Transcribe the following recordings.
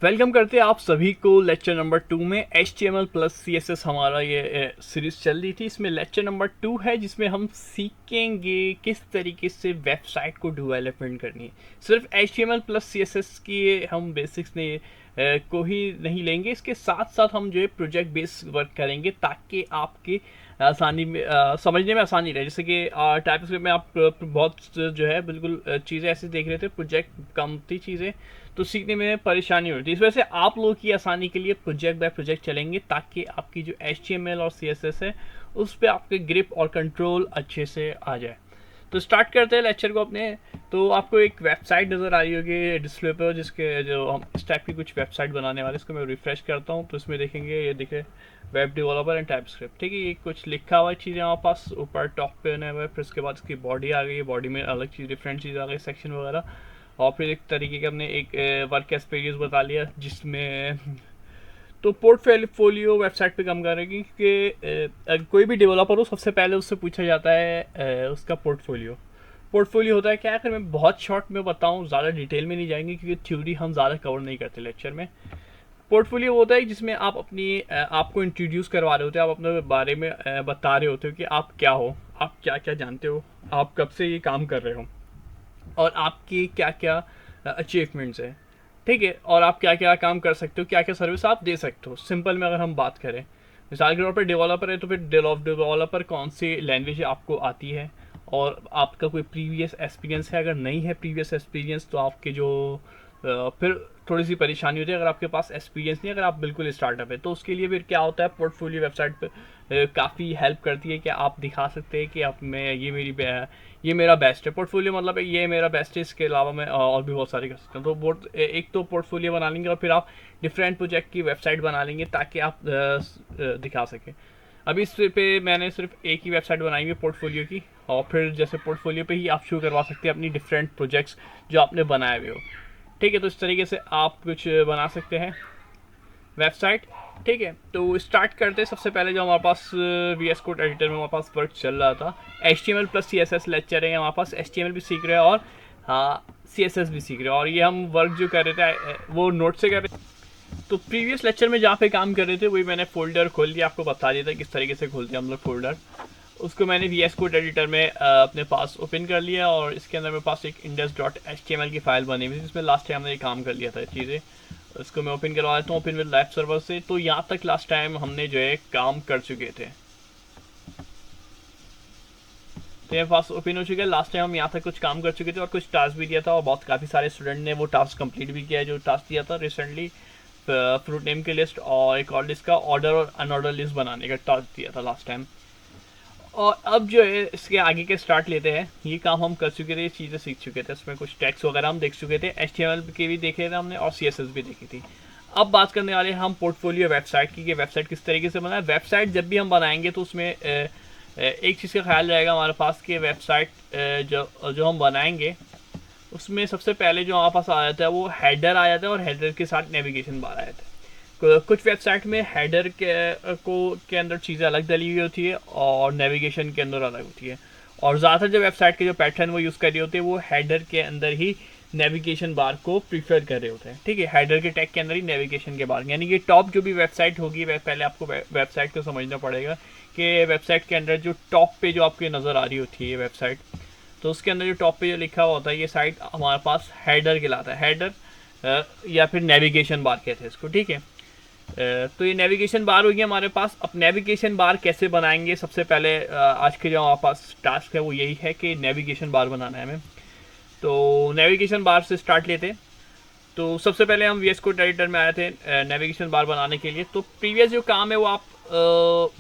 Welcome करते हैं आप सभी को लेक्चर नंबर 2 में HTML प्लस CSS हमारा ये सीरीज चल रही थी। इसमें लेक्चर नंबर 2 है जिसमें हम सीखेंगे किस तरीके से वेबसाइट को डेवलपमेंट करनी है। सिर्फ HTML प्लस CSS की हम बेसिक्स ने को ही नहीं लेंगे, इसके साथ साथ हम जो है प्रोजेक्ट बेस्ड वर्क करेंगे ताकि आपके आसानी में समझने में आसानी रहे। जैसे कि टाइपस्क्रिप्ट में आप बहुत जो है बिल्कुल चीज़ें ऐसे देख रहे थे, प्रोजेक्ट कम थी चीज़ें, तो सीखने में परेशानी होती है। इस वजह से आप लोगों की आसानी के लिए प्रोजेक्ट बाय प्रोजेक्ट चलेंगे ताकि आपकी जो HTML और CSS है उस पर आपके ग्रिप और कंट्रोल अच्छे से आ जाए। तो स्टार्ट करते हैं लेक्चर को अपने। तो आपको एक वेबसाइट नज़र आ रही होगी डिस्प्ले पर, जिसके जो हम इस टाइप की कुछ वेबसाइट बनाने वाले, इसको मैं रिफ्रेश करता हूँ तो इसमें देखेंगे, ये देखे वेब डेवलपर एंड टाइपस्क्रिप्ट। ठीक है, ये कुछ लिखा हुआ चीज़ें हमारे पास ऊपर टॉप पे बना हुआ है। फिर उसके बाद इसकी बॉडी आ गई, बॉडी में अलग चीज़ डिफरेंट चीज़ आ गई, सेक्शन वगैरह। और फिर एक तरीके का हमने एक वर्क एक्सपीरियंस बता लिया जिसमें तो पोर्टफोलियो वेबसाइट पे काम करेगी कि कोई भी डेवलपर हो सबसे पहले उससे पूछा जाता है उसका पोर्टफोलियो। पोर्टफोलियो होता है क्या? अगर मैं बहुत शॉर्ट में बताऊं, ज़्यादा डिटेल में नहीं जाएंगे क्योंकि थ्योरी हम ज़्यादा कवर नहीं करते लेक्चर में। पोर्टफोलियो होता है जिसमें आप अपनी आपको इंट्रोड्यूस करवा रहे होते हो, आप अपने बारे में बता रहे होते हो कि आप क्या हो, आप क्या क्या जानते हो, आप कब से ये काम कर रहे हो और आपकी क्या क्या अचीवमेंट्स है। ठीक है, और आप क्या क्या काम कर सकते हो, क्या क्या सर्विस आप दे सकते हो। सिंपल में अगर हम बात करें, मिसाल के तौर पर डेवलपर है तो फिर डेवलपर कौन सी लैंग्वेज आपको आती है और आपका कोई प्रीवियस एक्सपीरियंस है। अगर नहीं है प्रीवियस एक्सपीरियंस तो आपके जो फिर थोड़ी सी परेशानी होती है। अगर आपके पास एक्सपीरियंस नहीं, अगर आप बिल्कुल स्टार्टअप है तो उसके लिए फिर क्या होता है, पोर्टफोलियो वेबसाइट पे काफ़ी हेल्प करती है कि आप दिखा सकते हैं कि आप मैं ये मेरा बेस्ट है। पोर्टफोलियो मतलब ये मेरा बेस्ट है, इसके अलावा मैं और भी बहुत सारे कर सकता हूँ। तो एक तो पोर्टफोलियो बना लेंगे और फिर आप डिफरेंट प्रोजेक्ट की वेबसाइट बना लेंगे ताकि आप दिखा सकें। अभी इस पे मैंने सिर्फ एक ही वेबसाइट बनाई है पोर्टफोलियो की, और फिर जैसे पोर्टफोलियो पे ही आप शुरू करवा सकते हैं अपनी डिफरेंट प्रोजेक्ट्स जो आपने बनाए हुए हो। ठीक है, तो इस तरीके से आप कुछ बना सकते हैं वेबसाइट। ठीक है, तो स्टार्ट करते हैं। सबसे पहले जो हमारे पास VS कोड एडिटर में हमारे पास वर्क चल रहा था, HTML प्लस CSS लेक्चर है हमारे पास। HTML भी सीख रहे हैं और हाँ CSS भी सीख रहे हैं, और ये हम वर्क जो कर रहे थे वो नोट से कर रहे थे। तो प्रीवियस लेक्चर में जहाँ पे काम कर रहे थे वही मैंने फोल्डर खोल दिया, आपको बता दिया था किस तरीके से खोलते हैं हम लोग फोल्डर। उसको मैंने VS कोड एडिटर में अपने पास ओपन कर लिया और इसके अंदर मेरे पास एक index.html की फाइल बनी हुई थी जिसमें लास्ट टाइम हमने काम कर लिया था चीज़ें। उसको मैं ओपन करवा देता हूँ, ओपन विद लाइव सर्वर से। तो यहाँ तक लास्ट टाइम हमने जो है काम कर चुके थे, तो ये पास ओपन हो चुका है। लास्ट टाइम हम यहाँ तक कुछ काम कर चुके थे और कुछ टास्क भी दिया था और बहुत काफ़ी सारे स्टूडेंट ने वो टास्क कंप्लीट भी किया है जो टास्क दिया था रिसेंटली। फ्रूट नेम की लिस्ट और एक और लिस्ट का ऑर्डर और अनऑर्डर लिस्ट बनाने का टास्क दिया था लास्ट टाइम। और अब जो है इसके आगे के स्टार्ट लेते हैं। ये काम हम कर चुके थे, ये चीज़ें सीख चुके थे, इसमें कुछ टैक्स वगैरह हम देख चुके थे, HTML के भी देखे थे हमने और CSS भी देखी थी। अब बात करने वाले हैं हम पोर्टफोलियो वेबसाइट की, कि वेबसाइट किस तरीके से बनाए। वेबसाइट जब भी हम बनाएंगे तो उसमें एक चीज़ का ख्याल रहेगा हमारे पास कि वेबसाइट जो हम बनाएंगे उसमें सबसे पहले जो हमारे पास आ जाता है वो हेडर आ जाता है, और हेडर के साथ नेविगेशन बार आ जाता है। कुछ वेबसाइट में हेडर के अंदर चीज़ें अलग डली हुई होती है और नेविगेशन के अंदर अलग होती है, और ज़्यादातर जो वेबसाइट के जो पैटर्न वो यूज़ कर रहे होते हैं वो हेडर के अंदर ही नेविगेशन बार को प्रीफर कर रहे होते हैं। ठीक है, हेडर के टैग के अंदर ही नेविगेशन के बार, यानी कि टॉप जो भी वेबसाइट होगी पहले आपको वेबसाइट को समझना पड़ेगा कि वेबसाइट के अंदर जो टॉप पे जो आपकी नज़र आ रही होती है वेबसाइट, तो उसके अंदर जो टॉप पे जो लिखा हुआ होता है ये साइट हमारे पास हेडर कहलाता है। हेडर या फिर नेविगेशन बार कहते हैं इसको। ठीक है, तो ये नेविगेशन बार होगी हमारे पास। अब नेविगेशन बार कैसे बनाएंगे, सबसे पहले आज के जो हमारे पास टास्क है वो यही है कि नेविगेशन बार बनाना है हमें। तो नेविगेशन बार से स्टार्ट लेते। तो सबसे पहले हम VS कोड एडिटर में आए थे नेविगेशन बार बनाने के लिए। तो प्रीवियस जो काम है वो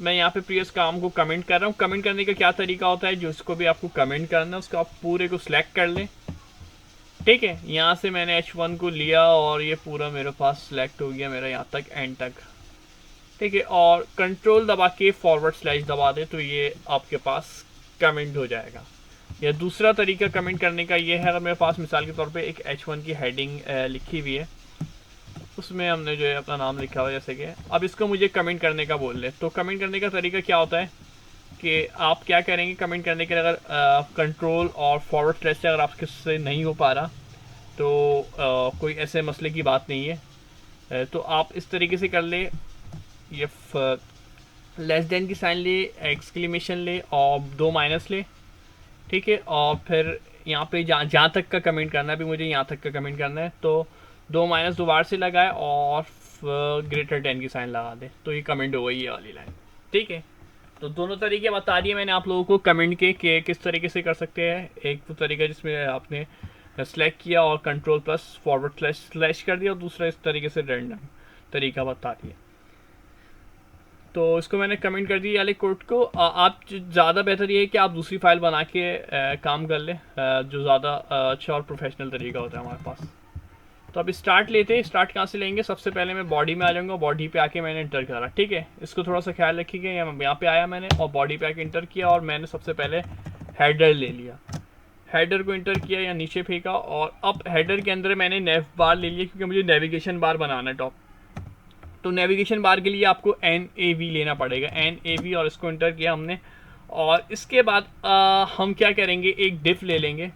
मैं यहाँ पे प्रीवियस काम को कमेंट कर रहा हूँ। कमेंट करने का क्या तरीका होता है, जिसको भी आपको कमेंट करना है उसको आप पूरे को सिलेक्ट कर लें। ठीक है, यहाँ से मैंने H1 को लिया और ये पूरा मेरे पास सिलेक्ट हो गया मेरा यहाँ तक एंड तक। ठीक है, और कंट्रोल दबा के फॉरवर्ड स्लैश दबा दे तो ये आपके पास कमेंट हो जाएगा। या दूसरा तरीका कमेंट करने का ये है, अगर मेरे पास मिसाल के तौर पे एक H1 की हेडिंग लिखी हुई है, उसमें हमने जो है अपना नाम लिखा हुआ है जैसे कि, अब इसको मुझे कमेंट करने का बोल रहे, तो कमेंट करने का तरीका क्या होता है कि आप क्या करेंगे कमेंट करने के लिए, अगर कंट्रोल और फॉरवर्ड स्लैश से अगर आपके से नहीं हो पा रहा तो कोई ऐसे मसले की बात नहीं है। तो आप इस तरीके से कर ले, ये लेस देन की साइन ले, एक्सक्लेमेशन ले और दो माइनस ले, ठीक है। और फिर यहाँ पे जहाँ तक का कमेंट करना है, अभी मुझे यहाँ तक का कमेंट करना है, तो दो माइनस दोबारा से लगाए और ग्रेटर देन की साइन लगा दे, तो ये कमेंट हो गई ये वाली लाइन, ठीक है। तो दोनों तरीके बता दिए मैंने आप लोगों को कमेंट के किस तरीके से कर सकते हैं। एक तो तरीका जिसमें आपने सेलेक्ट किया और control plus forward slash slash कर दिया, और दूसरा इस तरीके से रैंडम तरीका बता दिया। तो इसको मैंने कमेंट कर दिया वाले कोड को। आप ज़्यादा बेहतर ये है कि आप दूसरी फाइल बना के काम कर लें, जो ज़्यादा अच्छा और प्रोफेशनल तरीका होता है हमारे पास। तो अब स्टार्ट लेते हैं। स्टार्ट कहाँ से लेंगे? सबसे पहले मैं बॉडी में आ जाऊँगा, बॉडी पे आके मैंने इंटर करा, ठीक है। इसको थोड़ा सा ख्याल रखिएगा, यहाँ पे आया मैंने और बॉडी पे आके इंटर किया, और मैंने सबसे पहले हेडर ले लिया। हेडर को इंटर किया या नीचे फेंका, और अब हेडर के अंदर मैंने नेव बार ले लिया, क्योंकि मुझे नेविगेशन बार बनाना है टॉप। तो नेविगेशन बार के लिए आपको NAV लेना पड़ेगा, NAV, और इसको इंटर किया हमने। और इसके बाद हम क्या करेंगे, एक डिफ ले लेंगे।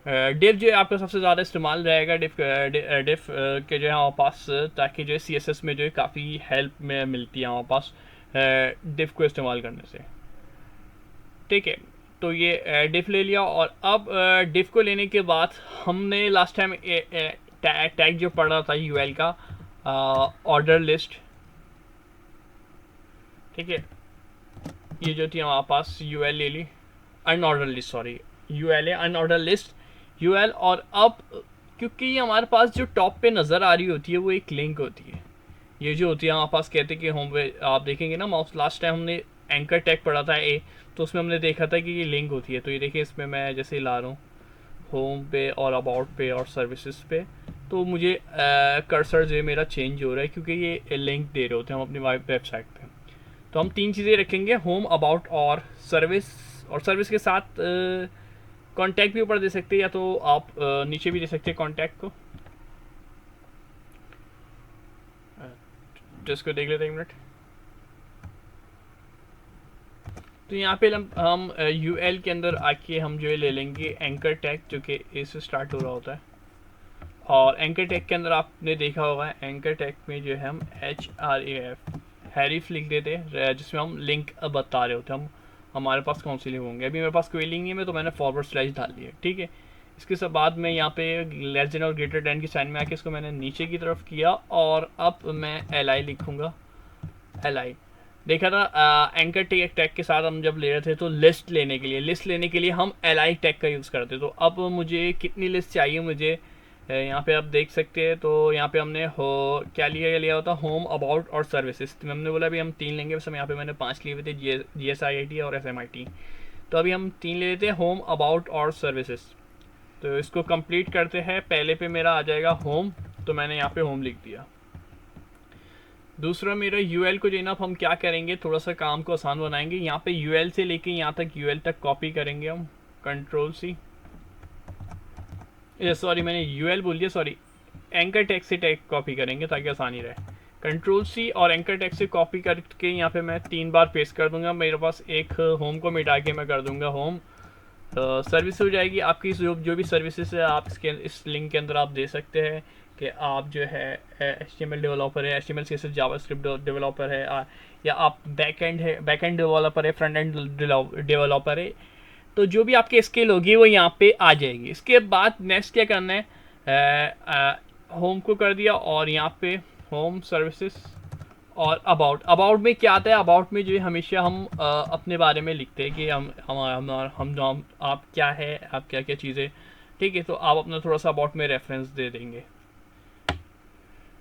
डिफ जो है आपका सबसे ज़्यादा इस्तेमाल रहेगा, डिफ के जो है हमारे पास, ताकि जो है CSS में जो है काफ़ी हेल्प में मिलती है हमारे पास डिफ को इस्तेमाल करने से, ठीक है। तो ये डिफ ले लिया, और अब डिफ को लेने के बाद हमने लास्ट टाइम टैग जो पढ़ा था UL का, ऑर्डर लिस्ट, ठीक है। ये जो थी हमारे पास UL ले ली, अनऑर्डर लिस्ट, सॉरी UL है अनऑर्डर लिस्ट UL। और अब क्योंकि ये हमारे पास जो टॉप पे नज़र आ रही होती है वो एक लिंक होती है, ये जो होती है हमारे पास, कहते हैं कि होम पे आप देखेंगे ना माउस, लास्ट टाइम हमने एंकर टैग पढ़ा था तो उसमें हमने देखा था कि ये लिंक होती है। तो ये देखिए, इसमें मैं जैसे ला रहा हूँ होम पे और अबाउट पे और सर्विसेज पे, तो मुझे कर्सर जो है मेरा चेंज हो रहा है, क्योंकि ये लिंक दे रहे होते हैं हम अपनी वेबसाइट पे। तो हम तीन चीज़ें रखेंगे, होम, अबाउट और सर्विस। और सर्विस के साथ कॉन्टैक्ट भी ऊपर दे सकते हैं, या तो आप नीचे भी दे सकते हैं कॉन्टैक्ट को। जिसको देख लेते हैं एक मिनट। तो यहाँ पे हम UL के अंदर आके हम जो है ले लेंगे एंकर टैग, जो कि A से स्टार्ट हो रहा होता है। और एंकर टैग के अंदर आपने देखा होगा, एंकर टैग में जो है हम HRAF हैरिफ लिख देते हैं, जिसमें हम लिंक बता रहे होते हैं हम हमारे पास कौन सी लिंक होंगे। अभी मेरे पास कोई लिंक नहीं है, तो मैंने फॉरवर्ड स्लैश डाल दिया, ठीक है। इसके सब बाद में यहाँ पे लेस देन और ग्रेटर देन की साइन में आके इसको मैंने नीचे की तरफ किया, और अब मैं LI लिखूँगा। LI देखा था एंकर टैग के साथ हम जब ले रहे थे, तो लिस्ट लेने के लिए हम LI टैग का यूज़ करते। तो अब मुझे कितनी लिस्ट चाहिए, मुझे यहाँ पे आप देख सकते हैं। तो यहाँ पे हमने क्या लिया होता, होम, अबाउट और सर्विसेज। तो हमने बोला अभी हम 3 लेंगे, वैसे यहाँ पे मैंने 5 लिए हुए थे, GSIIT और SMIT। तो अभी हम 3 ले लेते हैं, होम, अबाउट और सर्विसेज। तो इसको कंप्लीट करते हैं। पहले पे मेरा आ जाएगा होम, तो मैंने यहाँ पे होम लिख दिया। दूसरा मेरा UL को जो ना, हम क्या करेंगे, थोड़ा सा काम को आसान बनाएंगे। यहाँ पे UL से लेके यहाँ तक UL तक कॉपी करेंगे हम, Ctrl+C, सॉरी मैंने UL बोल दिया, सॉरी एंकर टैग से टैग कॉपी करेंगे ताकि आसानी रहे। Ctrl+C और एंकर टैग से कॉपी करके यहाँ पे मैं 3 बार पेस्ट कर दूंगा। मेरे पास एक होम को मिटा के मैं कर दूंगा होम, सर्विस हो जाएगी आपकी। जो भी सर्विसेज है आप इस लिंक के अंदर आप दे सकते हैं कि आप जो है HTML डेवलपर है, HTML CSS जावास्क्रिप्ट डेवलपर है, या आप बैकएंड डेवलपर है, फ्रंट एंड डेवलपर है। तो जो भी आपकी स्किल होगी वो यहाँ पे आ जाएगी। इसके बाद नेक्स्ट क्या करना है, होम को कर दिया, और यहाँ पे होम, सर्विसेज और अबाउट में क्या आता है, अबाउट में जो है हमेशा हम अपने बारे में लिखते हैं कि हम आप क्या है, आप क्या क्या चीज़ें, ठीक है। तो आप अपना थोड़ा सा अबाउट में रेफरेंस दे देंगे।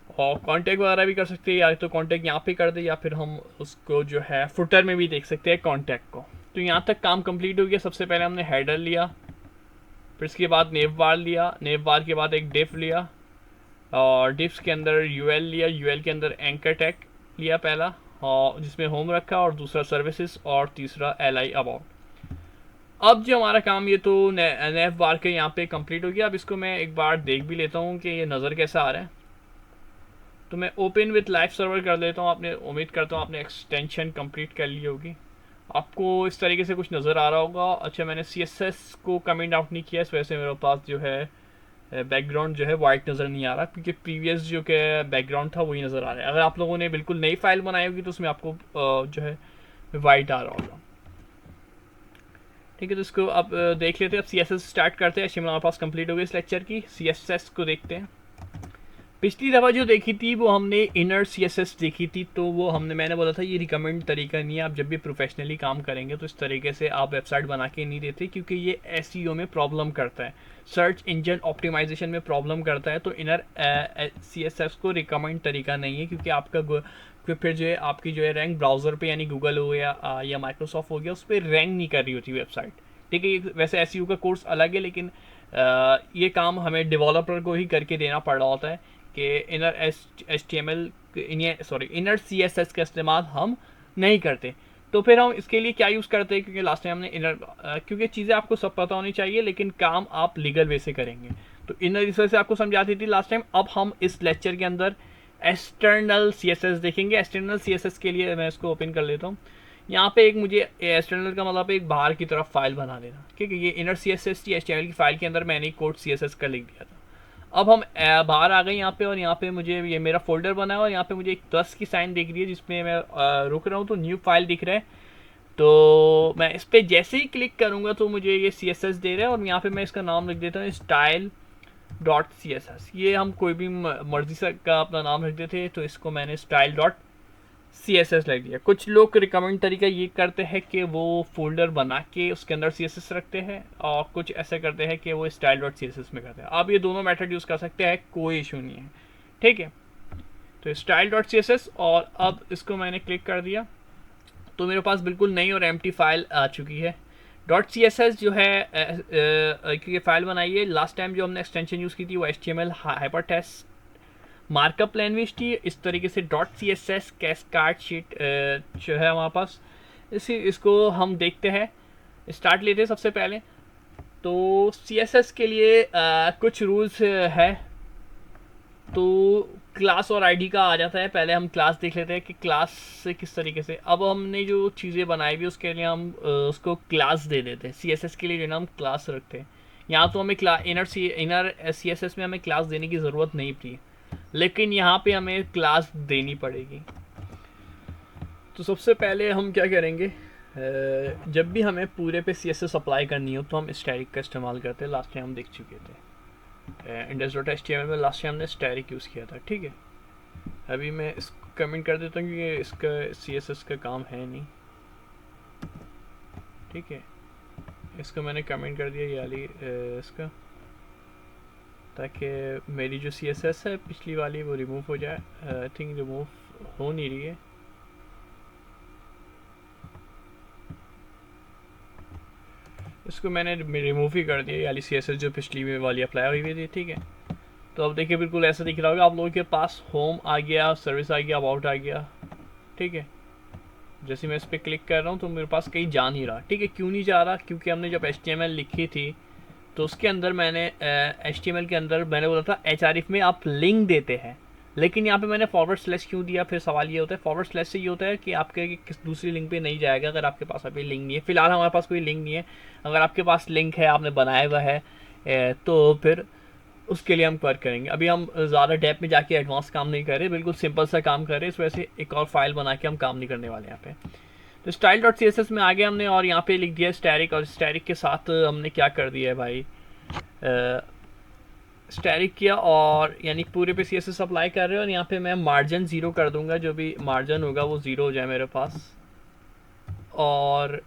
और कॉन्टैक्ट वगैरह भी कर सकते हैं, या तो कॉन्टैक्ट यहाँ पे कर दे, या फिर हम उसको जो है फुटर में भी देख सकते हैं कॉन्टैक्ट को। तो यहाँ तक काम कंप्लीट हो गया। सबसे पहले हमने हेडर लिया, फिर इसके बाद नेव बार लिया, नेव बार के बाद एक डिफ लिया, और डिफ्स के अंदर UL लिया, UL के अंदर एंकर टैग लिया पहला, और जिसमें होम रखा, और दूसरा सर्विसेज, और तीसरा LI अबाउट। अब जो हमारा काम ये तो नेव बार के यहाँ पे कंप्लीट हो गया। अब इसको मैं एक बार देख भी लेता हूँ कि ये नज़र कैसा आ रहा है। तो मैं ओपन विथ लाइव सर्वर कर लेता हूँ। आपने, उम्मीद करता हूँ आपने एक्सटेंशन कंप्लीट कर ली होगी। आपको इस तरीके से कुछ नज़र आ रहा होगा। अच्छा, मैंने CSS को कमेंट आउट नहीं किया, इस वजह से मेरे पास जो है बैकग्राउंड जो है वाइट नज़र नहीं आ रहा, क्योंकि प्रीवियस जो कि बैकग्राउंड था वही नज़र आ रहा है। अगर आप लोगों ने बिल्कुल नई फाइल बनाई होगी तो उसमें आपको जो है वाइट आ रहा होगा। ठीक है, तो इसको अब देख लेते हैं। अब CSS स्टार्ट करते हैं। HTML हमारे पास कंप्लीट हो गई इस लेक्चर की। CSS को देखते हैं। पिछली दफ़ा जो देखी थी वो हमने इनर CSS देखी थी, तो वो मैंने बोला था ये रिकमेंड तरीका नहीं है। आप जब भी प्रोफेशनली काम करेंगे तो इस तरीके से आप वेबसाइट बना के नहीं देते, क्योंकि ये SEO में प्रॉब्लम करता है, सर्च इंजन ऑप्टिमाइजेशन में प्रॉब्लम करता है। तो इनर CSS को रिकमेंड तरीका नहीं है, क्योंकि आपका फिर जो है आपकी जो है रैंक ब्राउज़र पे यानी गूगल हो या माइक्रोसॉफ्ट हो गया, उस पर रैंक नहीं कर रही होती वेबसाइट। ठीक है, वैसे SEO का कोर्स अलग है, लेकिन ये काम हमें डेवलपर को ही करके देना पड़ रहा होता है कि इनर CSS का इस्तेमाल हम नहीं करते। तो फिर हम इसके लिए क्या यूज़ करते हैं, क्योंकि लास्ट टाइम हमने क्योंकि चीज़ें आपको सब पता होनी चाहिए, लेकिन काम आप लीगल वे से करेंगे। तो इनर इस वजह से आपको समझाती थी लास्ट टाइम। अब हम इस लेक्चर के अंदर एक्सटर्नल CSS देखेंगे। एक्सटर्नल CSS के लिए मैं इसको ओपन कर लेता हूँ। यहाँ पे एक मुझे एक्सटर्नल का मतलब एक बाहर की तरफ फाइल बना देना। ठीक है, ये इनर CSS थी, HTML की फाइल के अंदर मैंने कोड CSS का लिख दिया था। अब हम बाहर आ गए यहाँ पे, और यहाँ पे मुझे ये मेरा फोल्डर बना है, और यहाँ पे मुझे एक प्लस की साइन दिख रही है जिसमें मैं रुक रहा हूँ, तो न्यू फाइल दिख रहा है। तो मैं इस पर जैसे ही क्लिक करूँगा तो मुझे ये CSS दे रहा है, और यहाँ पे मैं इसका नाम लिख देता हूँ style.css। ये हम कोई भी मर्जी से का अपना नाम रख देते, तो इसको मैंने style.css लिख दिया। कुछ लोग रिकमेंड तरीका ये करते हैं कि वो फोल्डर बना के उसके अंदर CSS रखते हैं, और कुछ ऐसे करते हैं कि वो style.css में करते हैं। आप ये दोनों मेथड यूज़ कर सकते हैं, कोई इशू नहीं है। ठीक है, तो style.css, और अब इसको मैंने क्लिक कर दिया तो मेरे पास बिल्कुल नई और एम्प्टी फाइल आ चुकी है। .css जो है क्योंकि फाइल बनाई है, लास्ट टाइम जो हमने एक्सटेंशन यूज़ की थी वो HTML हाइपरटेक्स्ट मार्कअप लैंग्वेज थी। इस तरीके से .css कैस्केड शीट जो है हमारे पास, इसको हम देखते हैं, स्टार्ट लेते हैं सबसे पहले। तो CSS के लिए कुछ रूल्स है। तो क्लास और आईडी का आ जाता है। पहले हम क्लास देख लेते हैं कि क्लास से किस तरीके से, अब हमने जो चीज़ें बनाई हुई उसके लिए हम उसको क्लास दे देते हैं। CSS के लिए जो ना हम क्लास रखते हैं। यहाँ तो हमें इनर CSS में हमें क्लास देने की ज़रूरत नहीं थी, लेकिन यहाँ पे हमें क्लास देनी पड़ेगी। तो सबसे पहले हम क्या करेंगे, जब भी हमें पूरे पे CSS अप्लाई करनी हो तो हम स्टैटिक का इस्तेमाल करते हैं। लास्ट टाइम हम देख चुके थे index.html में, लास्ट टाइम हमने स्टैटिक यूज़ किया था। ठीक है, अभी मैं इसको कमेंट कर देता हूँ क्योंकि इसका CSS का काम है नहीं। ठीक है, इसको मैंने कमेंट कर दिया ये वाली इसका, ताकि मेरी जो CSS है पिछली वाली वो रिमूव हो जाए। आई थिंक रिमूव हो नहीं रही है। इसको मैंने रिमूव ही कर दिया, यानी CSS जो पिछली वाली अप्लाई हुई थी। ठीक है, तो अब देखिए बिल्कुल ऐसा दिख रहा होगा आप लोगों के पास। होम आ गया, सर्विस आ गया, अबाउट आ गया। ठीक है, जैसे मैं इस पर क्लिक कर रहा हूँ तो मेरे पास कहीं जा नहीं रहा। ठीक है, क्यों नहीं जा रहा, क्योंकि हमने जब HTML लिखी थी तो उसके अंदर मैंने HTML के अंदर मैंने बोला था href में आप लिंक देते हैं, लेकिन यहाँ पे मैंने फॉरवर्ड स्लैश क्यों दिया। फिर सवाल ये होता है, फॉरवर्ड स्लैश से ये होता है कि आपके किस दूसरी लिंक पे नहीं जाएगा अगर आपके पास अभी लिंक नहीं है। फिलहाल हमारे पास कोई लिंक नहीं है। अगर आपके पास लिंक है, आपने बनाया हुआ है, तो फिर उसके लिए हम वर्क करेंगे। अभी हम ज़्यादा डेप्थ में जाके एडवांस काम नहीं कर रहे, बिल्कुल सिंपल सा काम कर रहे हैं। इस वजह से एक और फाइल बना के हम काम नहीं करने वाले यहाँ पे। तो style.css में आ गए हमने, और यहाँ पे लिख दिया स्टैटिक, और स्टैटिक के साथ हमने क्या कर दिया है भाई, स्टैटिक किया, और यानी पूरे पे CSS अप्लाई कर रहे हो। और यहाँ पे मैं मार्जिन 0 कर दूंगा, जो भी मार्जिन होगा वो 0 हो जाए मेरे पास, और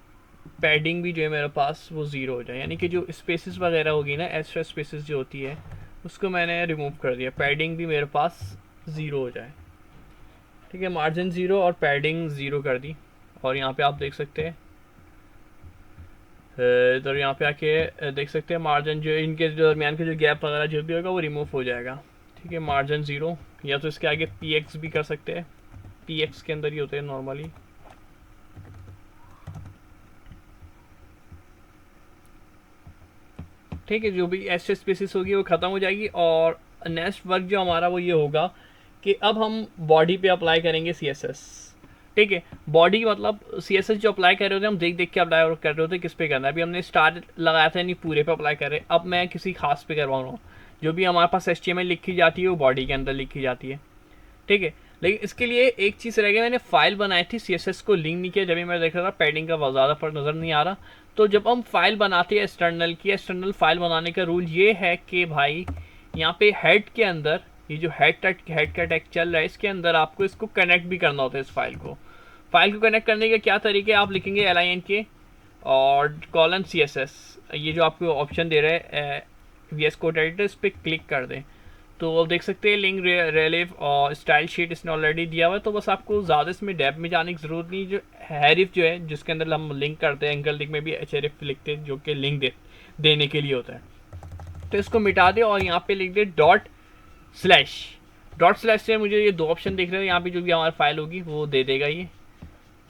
पैडिंग भी जो है मेरे पास वो 0 हो जाए, यानी कि जो स्पेसेस वगैरह होगी ना, एक्स्ट्रा स्पेसेस जो होती है उसको मैंने रिमूव कर दिया। पैडिंग भी मेरे पास 0 हो जाए। ठीक है, मार्जिन 0 और पैडिंग 0 कर दी। और यहाँ पे आप देख सकते हैं, इधर यहाँ पे आके देख सकते हैं मार्जिन जो इनके जो दरमियान के जो गैप वगैरह जो भी होगा वो रिमूव हो जाएगा। ठीक है, मार्जिन 0, या तो इसके आगे px भी कर सकते हैं, px के अंदर ही होते हैं नॉर्मली। ठीक है, जो भी एक्स्ट्रा स्पेसिस होगी वो ख़त्म हो जाएगी। और नेक्स्ट वर्क जो हमारा वो ये होगा कि अब हम बॉडी पे अप्लाई करेंगे CSS। ठीक है। बॉडी मतलब CSS जो अप्लाई कर रहे होते हैं हम देख देख के अप्लाई कर रहे होते हैं किस पे करना है। अभी हमने स्टार लगाया था नहीं पूरे पे अप्लाई कर रहे हैं, अब मैं किसी खास पे करवा रहा हूँ। जो भी हमारे पास HTML लिखी जाती है वो बॉडी के अंदर लिखी जाती है, ठीक है। लेकिन इसके लिए एक चीज़ रह गई, मैंने फाइल बनाई थी CSS को लिंक नहीं किया। जब भी मैं देख रहा था पैडिंग का बहुत ज़्यादा फर्क नज़र नहीं आ रहा। तो जब हम फाइल बनाते हैं एक्सटर्नल की, एक्सटर्नल फाइल बनाने का रूल ये है कि भाई यहाँ पे हेड के अंदर ये जो हेड का टैग चल रहा है इसके अंदर आपको इसको कनेक्ट भी करना होता है। इस फाइल को कनेक्ट करने के क्या तरीके, आप लिखेंगे LINK और :CSS, ये जो आपको ऑप्शन दे रहा है VS कोड एडिटर, इस पर क्लिक कर दें तो आप देख सकते हैं लिंक रेलिव और स्टाइल शीट इसने ऑलरेडी दिया हुआ है। तो बस आपको ज़्यादा इसमें डेप्थ में जाने की ज़रूरत नहीं। जो हैरिफ जो है जिसके अंदर हम लिंक करते हैं, एंगल लिंक में भी HRF लिखते हैं जो कि लिंक देने के लिए होता है। तो इसको मिटा दे और यहाँ पे लिख दे डॉट स्लैश से मुझे ये दो ऑप्शन दिख रहे हैं, यहाँ पे जो भी हमारी फाइल होगी वो दे देगा ये।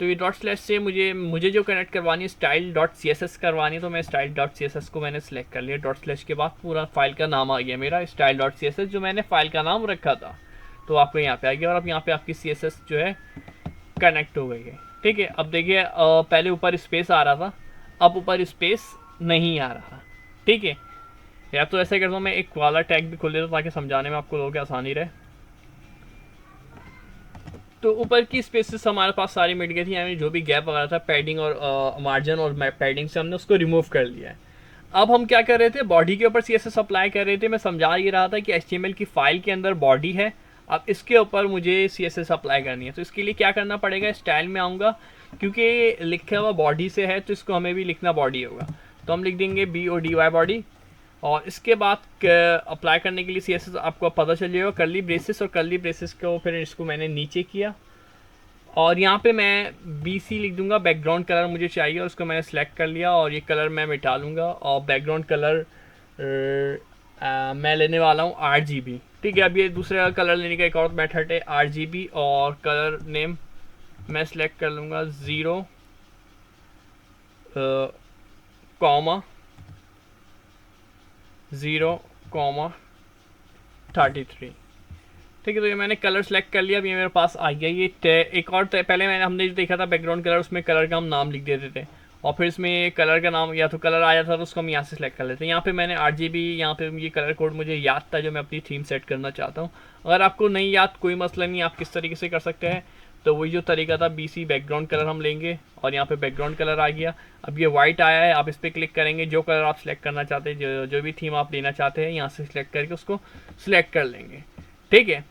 तो ये ./ से मुझे जो कनेक्ट करवानी है style.css करवानी है, तो मैं style.css को मैंने सेलेक्ट कर लिया। ./ के बाद पूरा फाइल का नाम आ गया मेरा style.css, जो मैंने फाइल का नाम रखा था तो आपको यहाँ पे आ गया। और अब यहाँ पे आपकी CSS जो है कनेक्ट हो गई है, ठीक है। अब देखिए पहले ऊपर स्पेस आ रहा था, अब ऊपर स्पेस नहीं आ रहा, ठीक है। या तो ऐसा करता हूँ मैं एक वाला टैग भी खोल देता हूँ ताकि समझाने में आपको लोगों की आसानी रहे। तो ऊपर की स्पेसेस हमारे पास सारी मिट गई थी, यानी जो भी गैप वगैरह था पैडिंग और मार्जिन और पैडिंग से हमने उसको रिमूव कर लिया है। अब हम क्या कर रहे थे, बॉडी के ऊपर CSS अप्लाई कर रहे थे। मैं समझा ये रहा था कि HTML की फाइल के अंदर बॉडी है, अब इसके ऊपर मुझे CSS अप्लाई करनी है। तो इसके लिए क्या करना पड़ेगा, स्टाइल में आऊँगा, क्योंकि लिखा हुआ बॉडी से है तो इसको हमें भी लिखना बॉडी होगा। तो हम लिख देंगे BODY बॉडी, और इसके बाद अप्लाई करने के लिए CSS आपको पता चल जाएगा कर्ली ब्रेसेस, और कर्ली ब्रेसेस को फिर इसको मैंने नीचे किया और यहाँ पे मैं BC लिख दूंगा। बैकग्राउंड कलर मुझे चाहिए और उसको मैंने सेलेक्ट कर लिया और ये कलर मैं मिटा लूँगा। और बैकग्राउंड कलर मैं लेने वाला हूँ RGB, ठीक है। अब ये दूसरे कलर लेने का एक और मेथड है RGB, और कलर नेम मैं सेलेक्ट कर लूँगा 0,33, ठीक है। तो ये मैंने कलर सेलेक्ट कर लिया, अब ये मेरे पास आ गया। ये एक और पहले हमने जो देखा था बैकग्राउंड कलर, उसमें कलर का हम नाम लिख देते थे और फिर इसमें कलर का नाम या तो कलर आ जाता था तो उसको हम यहाँ से सेलेक्ट कर लेते हैं। यहाँ पे मैंने RGB, यहाँ पे ये कलर कोड मुझे याद था जो मैं अपनी थीम सेट करना चाहता हूँ। अगर आपको नहीं याद कोई मसला नहीं, आप किस तरीके से कर सकते हैं। तो वही जो तरीका था BC बैकग्राउंड कलर हम लेंगे और यहाँ पे बैकग्राउंड कलर आ गया। अब ये वाइट आया है, आप इस पर क्लिक करेंगे, जो कलर आप सिलेक्ट करना चाहते हैं, जो भी थीम आप लेना चाहते हैं यहाँ से सिलेक्ट करके उसको सिलेक्ट कर लेंगे, ठीक है।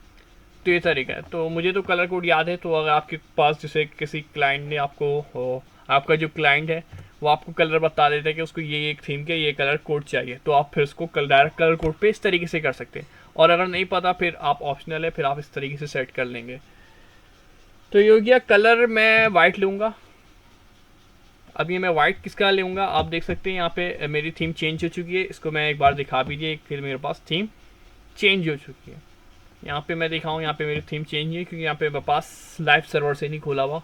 तो ये तरीका है। तो मुझे तो कलर कोड याद है, तो अगर आपके पास जैसे किसी क्लाइंट ने आपका जो क्लाइंट है वो आपको कलर बता देता है कि उसको ये एक थीम के ये कलर कोड चाहिए, तो आप फिर उसको डायरेक्ट कलर कोड पे इस तरीके से कर सकते हैं। और अगर नहीं पता फिर आप ऑप्शनल है, फिर आप इस तरीके से सेट कर लेंगे। तो ये हो गया। कलर मैं वाइट लूँगा। अब ये मैं वाइट किसका लूँगा, आप देख सकते हैं यहाँ पे मेरी थीम चेंज हो चुकी है। इसको मैं एक बार दिखा दीजिए, फिर मेरे पास थीम चेंज हो चुकी है। यहाँ पे मैं दिखाऊँ, यहाँ पे मेरी थीम चेंज है क्योंकि यहाँ पे मेरे पास लाइव सर्वर से नहीं खोला हुआ,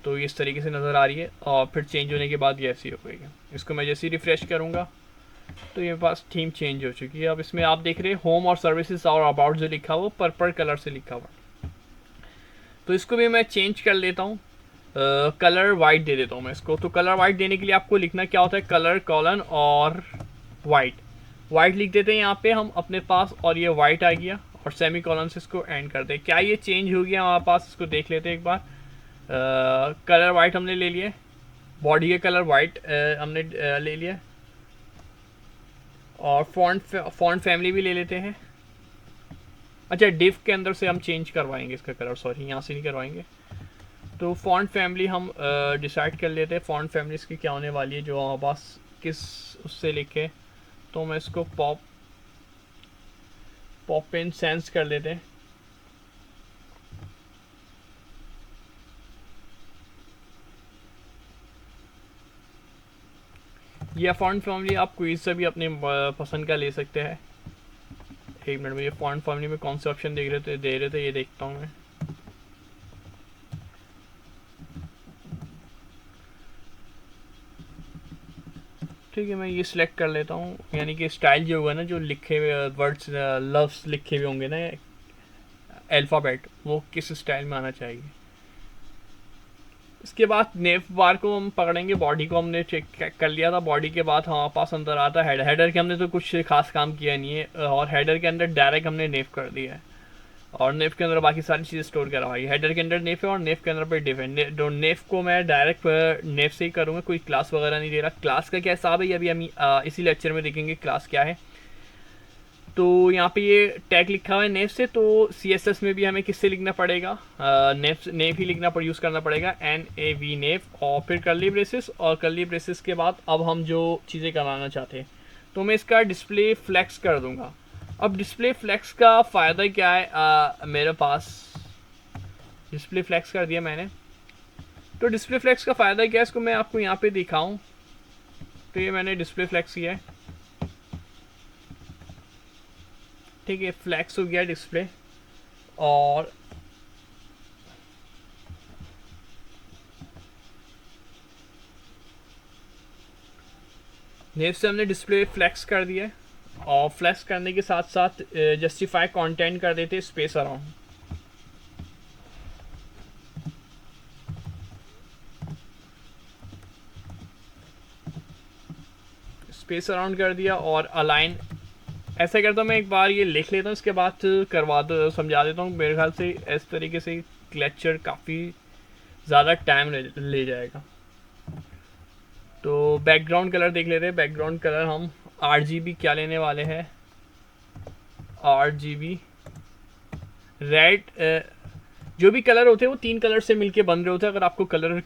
तो इस तरीके से नज़र आ रही है। और फिर चेंज होने के बाद ये ऐसी हो गई है। इसको मैं जैसे ही रिफ़्रेश करूँगा तो ये पास थीम चेंज हो चुकी है। अब इसमें आप देख रहे हैं होम और सर्विसेज और अबाउट जो लिखा हुआ पर्पल कलर से लिखा हुआ, तो इसको भी मैं चेंज कर लेता हूँ, कलर वाइट दे देता हूँ मैं इसको। तो कलर वाइट देने के लिए आपको लिखना क्या होता है, कलर कॉलन और वाइट लिख देते हैं यहाँ पे हम अपने पास, और ये वाइट आ गया और सेमी कॉलन से इसको एंड कर दे। क्या ये चेंज हो गया हमारे पास, इसको देख लेते हैं एक बार। कलर वाइट हमने ले लिया, बॉडी का कलर वाइट हमने ले लिया, और फॉन्ट फैमिली भी ले लेते हैं। अच्छा, डिव के अंदर से हम चेंज करवाएंगे इसका कलर, सॉरी यहाँ से नहीं करवाएंगे। तो फॉन्ट फैमिली हम डिसाइड कर लेते हैं, फॉन्ट फैमिली इसकी क्या होने वाली है जो हमारे पास किस उससे लिखे। तो मैं इसको पॉप इन सेंस कर लेते हैं। यह फॉन्ट फैमिली आप कोई से भी अपने पसंद का ले सकते हैं। एक मिनट में, ये फॉन्ट फैमिली में कौन से ऑप्शन दे रहे थे ये देखता हूँ मैं। ठीक है, मैं ये सिलेक्ट कर लेता हूँ। यानी कि स्टाइल जो होगा ना, जो लिखे हुए वर्ड्स लफ्स लिखे हुए होंगे ना अल्फ़ाबेट, वो किस स्टाइल में आना चाहिए। इसके बाद नेव बार को हम पकड़ेंगे, बॉडी को हमने चेक कर लिया था। बॉडी के बाद हमारे पास अंदर आता है हेडर। हेडर के हमने तो कुछ खास काम किया नहीं है, और हेडर के अंदर डायरेक्ट हमने नेव कर दिया है, और नेव के अंदर बाकी सारी चीज़ें स्टोर करवाई। हेडर के अंदर नेव है और नेव के अंदर पर डिव है। तो नेव को मैं डायरेक्ट नेव से ही करूँगा, कोई क्लास वगैरह नहीं दे रहा। क्लास का क्या हिसाब है ये अभी हम इसी लेक्चर में देखेंगे क्लास क्या है। तो यहाँ पे ये टैग लिखा हुआ है नेव से, तो CSS में भी हमें किससे लिखना पड़ेगा, नेव ही लिखना यूज़ करना पड़ेगा, NAV नेव, और फिर कर्ली ब्रेसेस। और कर्ली ब्रेसेस के बाद अब हम जो चीज़ें कराना चाहते हैं, तो मैं इसका डिस्प्ले फ्लैक्स कर दूंगा। अब डिस्प्ले फ्लैक्स का फ़ायदा क्या है, मेरे पास डिस्प्ले फ्लैक्स कर दिया मैंने। तो डिस्प्ले फ्लैक्स का फ़ायदा क्या है, इसको मैं आपको यहाँ पे दिखाऊँ। तो ये मैंने डिस्प्ले फ्लैक्स किया है, ठीक है, फ्लैक्स हो गया डिस्प्ले। और नेव से हमने डिस्प्ले फ्लैक्स कर दिया है, और फ्लैक्स करने के साथ साथ जस्टिफाई कंटेंट कर देते स्पेस अराउंड। स्पेस अराउंड कर दिया, और अलाइन ऐसा करता हूँ मैं, एक बार ये लिख लेता हूँ, इसके बाद करवा दो, समझा देता हूँ। मेरे ख्याल से इस तरीके से लेक्चर काफ़ी ज़्यादा टाइम ले जाएगा। तो बैकग्राउंड कलर देख लेते हैं। बैकग्राउंड कलर हम RGB क्या लेने वाले हैं, RGB रेड। जो भी कलर होते हैं वो 3 कलर से मिलके बन रहे होते हैं, अगर आपको कलर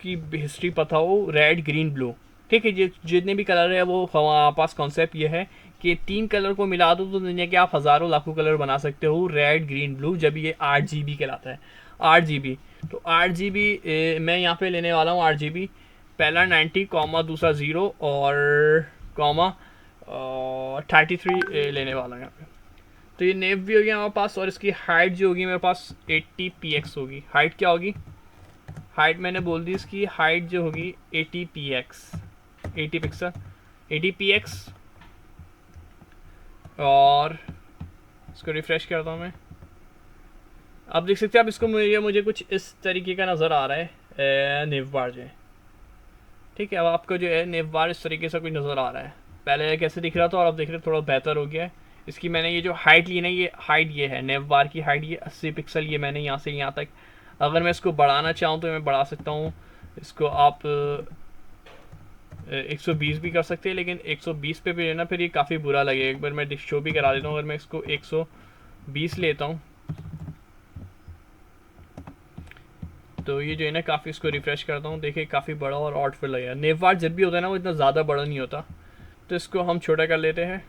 की हिस्ट्री पता हो, रेड ग्रीन ब्लू, ठीक है। जितने भी कलर है वो हमारे पास कॉन्सेप्ट ये है कि 3 कलर को मिला दो तो दुनिया के आप हज़ारों लाखों कलर बना सकते हो, रेड ग्रीन ब्लू, जब ये RGB कहलाता है। RGB, तो RGB मैं यहाँ पे लेने वाला हूँ। RGB पहला 90 कॉमा, दूसरा 0 और कॉमा 33 लेने वाला हूँ यहाँ पे। तो ये नेव भी होगी हमारे पास, और इसकी हाइट जो होगी मेरे पास 80px होगी। हाइट क्या होगी, हाइट मैंने बोल दी, इसकी हाइट जो होगी 80px, 80 पिक्सल, 80px। और इसको रिफ़्रेश करता हूँ मैं। आप देख सकते हैं, आप इसको मुझे कुछ इस तरीके का नज़र आ रहा है नेव बार जो है, ठीक है। अब आपको जो है नेव बार इस तरीके से कुछ नज़र आ रहा है। पहले कैसे दिख रहा था और अब देख रहे थोड़ा बेहतर हो गया है। इसकी मैंने ये जो हाइट ली ना, ये हाइट ये है नेव बार की हाइट, ये 80 पिक्सल ये मैंने यहाँ से यहाँ तक। अगर मैं इसको बढ़ाना चाहूँ तो मैं बढ़ा सकता हूँ। इसको आप 120 भी कर सकते हैं, लेकिन 120 पे भी लेना फिर ये काफ़ी बुरा लगेगा। एक बार मैं शो भी करा देता हूँ। अगर मैं इसको 120 लेता हूँ तो ये जो है ना, काफ़ी इसको रिफ़्रेश करता हूँ, देखिए काफ़ी बड़ा और आउटफिट लगेगा। नेव बार जब भी होता है ना वो इतना ज़्यादा बड़ा नहीं होता, तो इसको हम छोटा कर लेते हैं।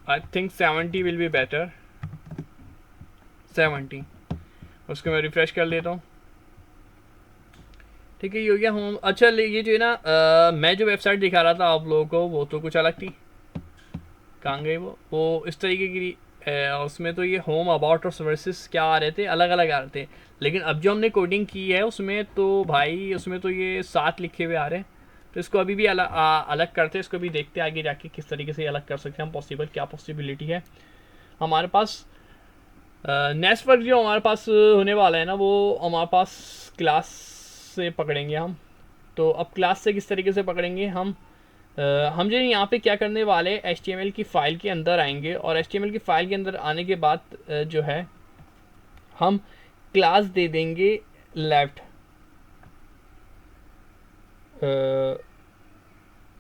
I think 70 will be better, 70। उसको मैं रिफ़्रेश कर लेता हूँ, ठीक है। ये हो गया होम। अच्छा, ये जो है ना मैं जो वेबसाइट दिखा रहा था आप लोगों को, वो तो कुछ अलग थी। कहाँ गई वो इस तरीके की उसमें तो ये होम, अबाउट और सर्विसेज क्या आ रहे थे, अलग अलग आ रहे थे। लेकिन अब जो हमने कोडिंग की है उसमें तो भाई, उसमें तो ये 7 लिखे हुए आ रहे हैं। तो इसको अभी भी अलग करते हैं, इसको भी देखते हैं आगे जाके किस तरीके से अलग कर सकते हैं हम, पॉसिबल क्या पॉसिबिलिटी है हमारे पास। नेक्स्ट वर्क जो हमारे पास होने वाला है ना, वो हमारे पास क्लास से पकड़ेंगे हम। तो अब क्लास से किस तरीके से पकड़ेंगे हम जो यहाँ पे क्या करने वाले, HTML की फ़ाइल के अंदर आएंगे, और HTML की फ़ाइल के अंदर आने के बाद जो है हम क्लास दे देंगे लेफ्ट।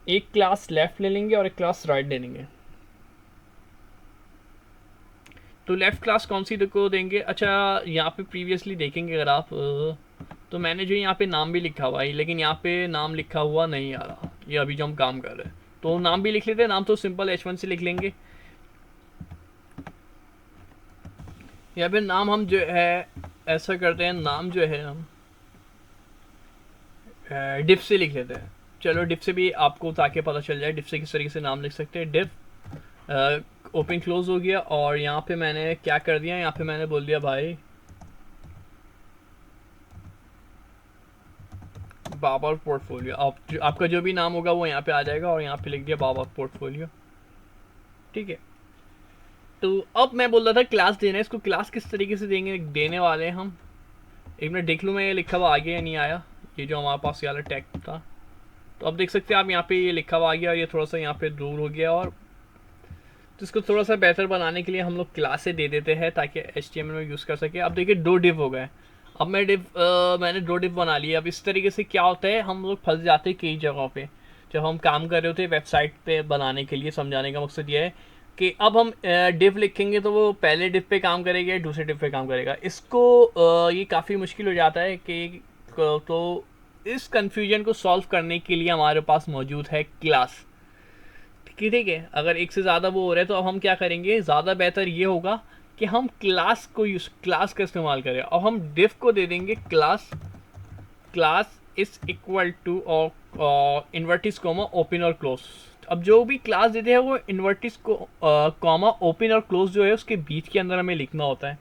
एक क्लास लेफ्ट ले लेंगे और एक क्लास राइट ले लेंगे। तो लेफ्ट क्लास कौन सी को देंगे, अच्छा यहाँ पे प्रीवियसली देखेंगे अगर आप, तो मैंने जो यहाँ पे नाम भी लिखा हुआ है, लेकिन यहाँ पे नाम लिखा हुआ नहीं आ रहा, ये अभी जो हम काम कर रहे हैं। तो नाम भी लिख लेते हैं, नाम तो सिंपल H1 से लिख लेंगे। यहाँ पे नाम हम जो है ऐसा करते हैं, नाम जो है हम डिफ से लिख लेते हैं। चलो डिफ से भी आपको ताकि पता चल जाए डिफ से किस तरीके से नाम लिख सकते हैं। डिफ ओपन क्लोज हो गया, और यहाँ पे मैंने क्या कर दिया, यहाँ पे मैंने बोल दिया भाई बाबर पोर्टफोलियो। आपका जो भी नाम होगा वो यहाँ पे आ जाएगा, और यहाँ पे लिख दिया बाबर पोर्टफोलियो, ठीक है। तो अब मैं बोल रहा था क्लास देना है, इसको क्लास किस तरीके से देंगे, देने वाले हैं हम एक मिनट देख लूँ मैं ये लिखा हुआ आ गया या नहीं आया, ये जो हमारे पास ये वाला टैग था। तो अब देख सकते हैं आप यहाँ पे ये लिखा हुआ आ गया और ये थोड़ा सा यहाँ पे दूर हो गया। और तो इसको थोड़ा सा बेहतर बनाने के लिए हम लोग क्लासें दे देते हैं ताकि HTML में यूज़ कर सके। अब देखिए 2 डिव हो गए। अब मैंने 2 डिव बना लिए। अब इस तरीके से क्या होता है, हम लोग फंस जाते हैं कई जगहों पे जब हम काम कर रहे होते हैं वेबसाइट पे बनाने के लिए। समझाने का मकसद ये है कि अब हम डिव लिखेंगे तो वो पहले डिव पे काम करेगा, दूसरे डिव पे काम करेगा। इसको ये काफ़ी मुश्किल हो जाता है कि तो इस कन्फ्यूजन को सॉल्व करने के लिए हमारे पास मौजूद है क्लास। ठीक है, अगर एक से ज़्यादा वो हो रहा है तो अब हम क्या करेंगे, ज़्यादा बेहतर ये होगा कि हम क्लास का इस्तेमाल करें। अब हम डिव को दे देंगे क्लास इज इक्वल टू और इन्वर्टिस कॉमा ओपन और क्लोज। अब जो भी क्लास देते हैं वो इन्वर्टिस को कॉमा ओपन और क्लोज जो है उसके बीच के अंदर हमें लिखना होता है।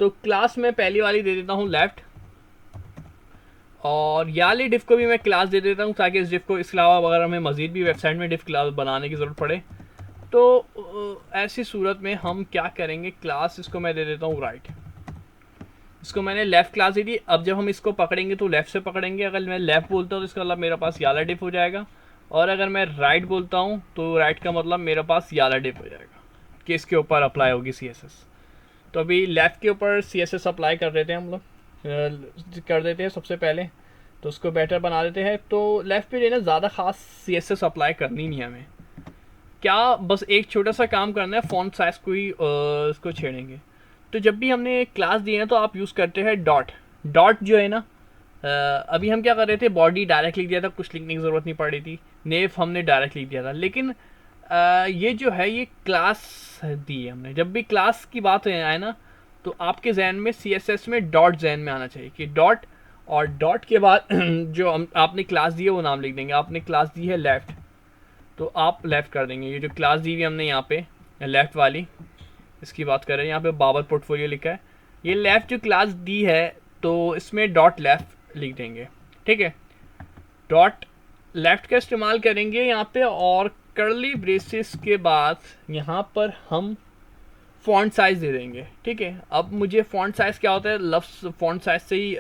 तो क्लास में पहली वाली दे देता हूँ लेफ्ट, और याली डिफ को भी मैं क्लास दे देता हूँ ताकि इस डिफ को इसके अलावा अगर हमें मज़ीद भी वेबसाइट में डिफ क्लास बनाने की ज़रूरत पड़े तो ऐसी सूरत में हम क्या करेंगे, क्लास इसको मैं दे देता हूँ राइट। इसको मैंने लेफ़्ट क्लास दी थी। अब जब हम इसको पकड़ेंगे तो लेफ़्ट से पकड़ेंगे। अगर मैं लेफ़्ट बोलता हूँ तो इसका मतलब मेरे पास याला डिफ हो जाएगा, और अगर मैं राइट बोलता हूँ तो राइट का मतलब मेरे पास याला डिफ हो जाएगा कि इसके ऊपर अप्लाई होगी CSS। तो अभी लेफ़्ट के ऊपर CSS अप्लाई कर देते हैं हम लोग, कर देते हैं सबसे पहले। तो उसको बेटर बना देते हैं। तो लेफ़्ट पे ना ज़्यादा ख़ास CSS अप्लाई करनी नहीं है हमें, क्या बस एक छोटा सा काम करना है, फ़ॉन्ट साइज़ को ही इसको छेड़ेंगे। तो जब भी हमने क्लास दी है तो आप यूज़ करते हैं डॉट जो है ना, अभी हम क्या कर रहे थे, बॉडी डायरेक्ट लिख दिया था, कुछ लिखने की ज़रूरत नहीं पड़ी थी। नेव हमने डायरेक्ट लिख दिया था, लेकिन ये जो है ये क्लास दी है हमने। जब भी क्लास की बात आए ना तो आपके जहन में CSS में डॉट जहन में आना चाहिए कि डॉट, और डॉट के बाद जो आपने क्लास दी है वो नाम लिख देंगे। आपने क्लास दी है लेफ़्ट तो आप लेफ़्ट कर देंगे। ये जो क्लास दी हुई हमने यहाँ पे लेफ़्ट वाली, इसकी बात कर रहे हैं, यहाँ पे बाबर पोर्टफोलियो लिखा है, ये लेफ़्ट जो क्लास दी है तो इसमें डॉट लेफ़्ट लिख देंगे। ठीक है, डॉट लेफ़्ट का इस्तेमाल करेंगे यहाँ पे, और कर्ली ब्रेसेस के बाद यहाँ पर हम फ़ॉन्ट साइज़ दे देंगे। ठीक है, अब मुझे फ़ॉन्ट साइज़ क्या होता है, लफ्ज़ फ़ॉन्ट साइज़ से ही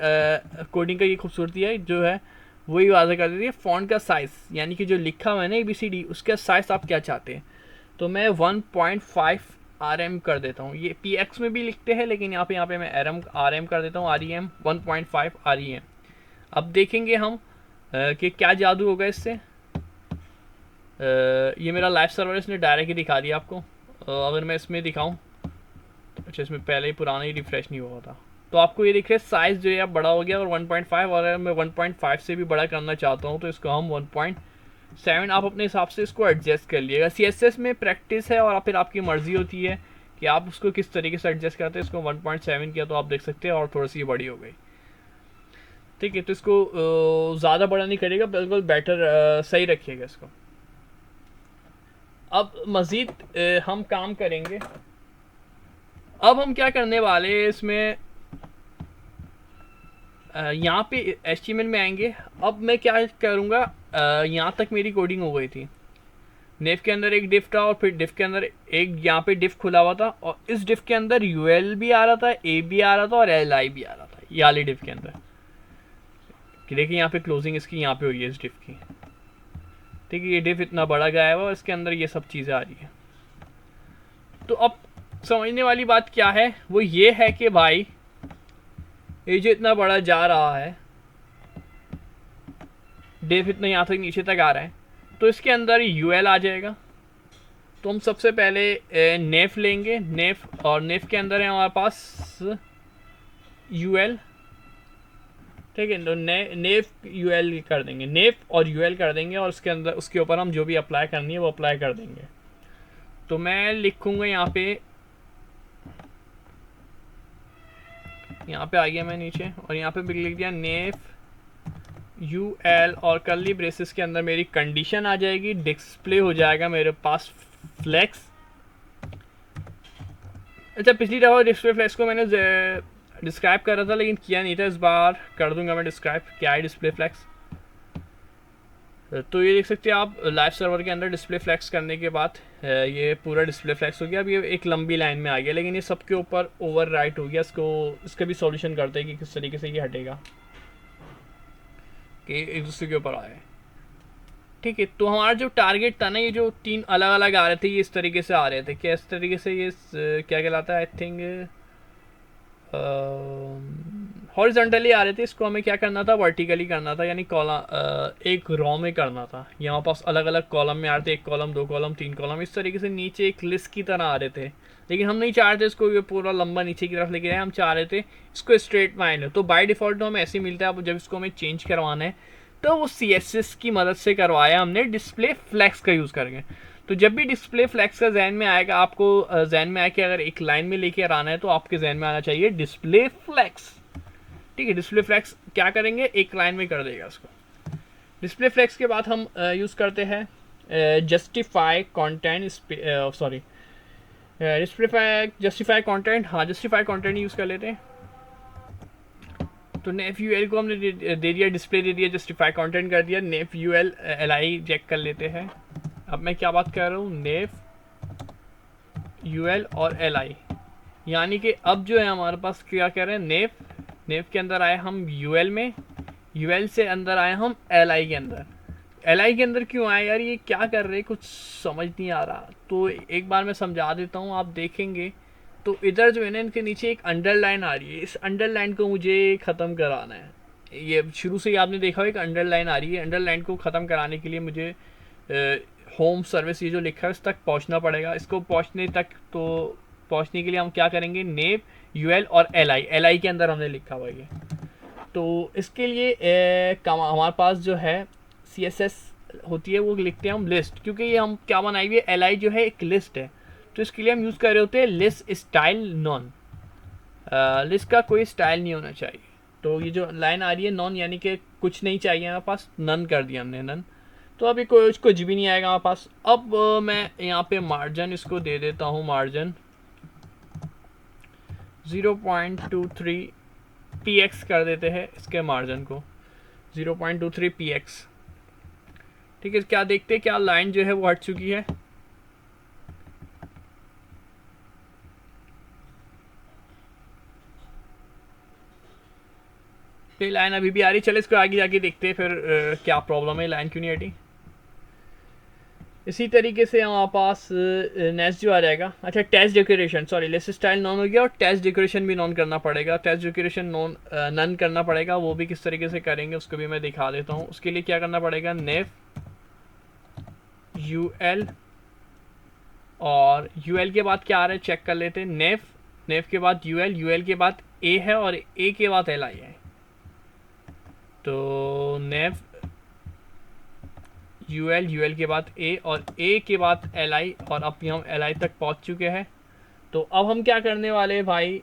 कोडिंग का ये खूबसूरती है जो है वही वाज़ह कर देती है। फ़ॉन्ट का साइज़ यानी कि जो लिखा हुआ है ना ABCD, उसका साइज़ आप क्या चाहते हैं। तो मैं 1.5 RM कर देता हूँ। ये PX में भी लिखते हैं लेकिन यहाँ पे मैं RM कर देता हूँ, REM 1.5 REM। अब देखेंगे हम कि क्या जादू होगा इससे। ये मेरा लाइव सर्वर इसने डायरेक्ट ही दिखा दिया आपको। अगर मैं इसमें दिखाऊँ, अच्छा इसमें पहले ही पुराना ही रिफ्रेश नहीं हुआ था, तो आपको ये दिख रहा है साइज़ जो है अब बड़ा हो गया और 1.5। और अगर मैं 1.5 से भी बड़ा करना चाहता हूँ तो इसको हम 1.7, आप अपने हिसाब से इसको एडजस्ट कर लिएगा। CSS में प्रैक्टिस है और फिर आपकी मर्ज़ी होती है कि आप उसको किस तरीके से एडजस्ट करते हैं। इसको 1.7 किया तो आप देख सकते हैं और थोड़ी सी बड़ी हो गई। ठीक है, तो इसको ज़्यादा बड़ा नहीं करेगा, बिल्कुल बेटर सही रखिएगा इसको। अब मज़ीद हम काम करेंगे। अब हम क्या करने वाले हैं इसमें, यहाँ पे HTML में आएंगे। अब मैं क्या करूँगा, यहाँ तक मेरी कोडिंग हो गई थी। नेव के अंदर एक डिफ था और फिर डिफ के अंदर एक यहाँ पे डिफ खुला हुआ था, और इस डिफ के अंदर UL भी आ रहा था, A भी आ रहा था और LI भी आ रहा था ये वाली डिफ के अंदर। देखिए यहाँ पे क्लोजिंग इसकी यहाँ पे हुई है इस डिफ की। ठीक है, ये डिफ इतना बड़ा गया हुआ और इसके अंदर ये सब चीज़ें आ रही हैं। तो अब समझने वाली बात क्या है, वो ये है कि भाई ये जो इतना बड़ा जा रहा है, डिफ इतना यहाँ तक नीचे तक आ रहा है, तो इसके अंदर UL आ जाएगा। तो हम सबसे पहले नेफ लेंगे, नेफ, और नेफ के अंदर है हमारे पास UL। ठीक है, तो नेफ UL कर देंगे, नेफ और UL कर देंगे, और उसके अंदर उसके ऊपर हम जो भी अप्लाई करनी है वो अप्लाई कर देंगे। तो मैं लिखूँगा यहाँ पे आ गया मैं नीचे, और यहाँ पे भी लिख दिया नेफ UL, और कर्ली ब्रेसेस के अंदर मेरी कंडीशन आ जाएगी, डिस्प्ले हो जाएगा मेरे पास फ्लेक्स। अच्छा, पिछली दफ़ा डिस्प्ले फ्लेक्स को मैंने डिस्क्राइब कर रहा था लेकिन किया नहीं था, इस बार कर दूंगा मैं डिस्क्राइब क्या है डिस्प्ले फ्लेक्स। तो ये देख सकते हैं आप लाइव सर्वर के अंदर डिस्प्ले फ्लैक्स करने के बाद ये पूरा डिस्प्ले फ्लैक्स हो गया। अब ये एक लंबी लाइन में आ गया, लेकिन ये सबके ऊपर ओवर राइट हो गया। इसका भी सॉल्यूशन करते हैं कि किस तरीके से ये हटेगा कि एक दूसरे के ऊपर आए। ठीक है, तो हमारा जो टारगेट था ना, ये जो 3 अलग अलग आ रहे थे, ये इस तरीके से आ रहे थे। क्या इस तरीके से ये क्या कहलाता है, आई थिंक हॉरिजॉन्टली आ रहे थे। इसको हमें क्या करना था, वर्टिकली करना था, यानी कॉलम एक रो में करना था। यहाँ पास अलग अलग कॉलम में आ रहे थे, 1 कॉलम 2 कॉलम 3 कॉलम, इस तरीके से नीचे एक लिस्ट की तरह आ रहे थे। लेकिन हम नहीं चाह रहे थे इसको ये पूरा लंबा नीचे की तरफ लेके जाए, हम चाह रहे थे इसको स्ट्रेट लाइन है। तो बाय डिफ़ॉल्ट तो हमें ऐसे ही मिलता है। अब जब इसको हमें चेंज करवाना है तो वो CSS की मदद से करवाया हमने, डिस्प्ले फ्लैक्स का यूज़ करके। तो जब भी डिस्प्ले फ्लैक्स का जहन में आएगा, आपको जहन में आए कि अगर एक लाइन में लेके आना है तो आपके जहन में आना चाहिए डिस्प्ले फ्लैक्स। ठीक है, डिस्प्ले फ्लैक्स क्या करेंगे, एक लाइन में कर देगा इसको। डिस्प्ले फ्लैक्स के बाद हम यूज़ करते हैं justify content, sorry justify content, हाँ जस्टिफाई कंटेंट यूज़ कर लेते हैं। तो नेफ यूएल को हमने दे दिया, डिस्प्ले दे दिया, जस्टिफाई कंटेंट कर दिया। नेफ यूएल एलआई चेक कर लेते हैं। अब मैं क्या बात कर रहा हूँ, नेफ यूएल और एलआई, यानी कि अब जो है हमारे पास क्या कह रहे हैं, नेफ के अंदर आए हम यूएल में, यूएल से अंदर आए हम एलआई के अंदर। एलआई के अंदर क्यों आए यार, ये क्या कर रहे, कुछ समझ नहीं आ रहा। तो एक बार मैं समझा देता हूँ, आप देखेंगे तो इधर जो है ना, इनके नीचे एक अंडरलाइन आ रही है। इस अंडरलाइन को मुझे ख़त्म कराना है। ये शुरू से ही आपने देखा हो एक अंडरलाइन आ रही है। अंडरलाइन को ख़त्म कराने के लिए मुझे होम सर्विस ये जो लिखा है उस तक पहुंचना पड़ेगा। इसको पहुंचने के लिए हम क्या करेंगे, नेव यूएल और एलआई के अंदर हमने लिखा हुआ ये। तो इसके लिए हमारे पास जो है CSS होती है, वो लिखते हैं हम लिस्ट, क्योंकि ये हम क्या बनाई हुई है, एलआई जो है एक लिस्ट है। तो इसके लिए हम यूज़ कर रहे होते हैं लिस्ट स्टाइल नॉन। लिस्ट का कोई स्टाइल नहीं होना चाहिए। तो ये जो लाइन आ रही है नॉन, यानी कि कुछ नहीं चाहिए हमारे पास, नन कर दिया हमने, नन। तो अभी कुछ भी नहीं आएगा हमारे पास। अब मैं यहाँ पे मार्जिन इसको दे देता हूँ, मार्जिन 0.23 px कर देते हैं इसके मार्जिन को, 0.23 px। ठीक है, क्या देखते हैं, क्या लाइन जो है वो हट चुकी है। तो ये लाइन अभी भी आ रही, चले इसको आगे जाके देखते हैं फिर क्या प्रॉब्लम है, लाइन क्यों नहीं हटी। इसी तरीके से हमारे पास नेक्स्ट जो आ जाएगा, अच्छा test decoration, sorry list style none हो गया, और टेस्ट डेकोरेशन भी नॉन करना पड़ेगा। टेस्ट डेकोरेशन नॉन करना पड़ेगा, वो भी किस तरीके से करेंगे उसको भी मैं दिखा देता हूँ। उसके लिए क्या करना पड़ेगा, नेफ यूएल, और यूएल के बाद क्या आ रहा है चेक कर लेते हैं। नेफ के बाद यूएल, यूएल के बाद ए है, और ए के बाद एल आई है। तो नेफ यूएल, यूएल के बाद ए, और ए के बाद एल आई, और अब हम एल आई तक पहुंच चुके हैं। तो अब हम क्या करने वाले हैं भाई,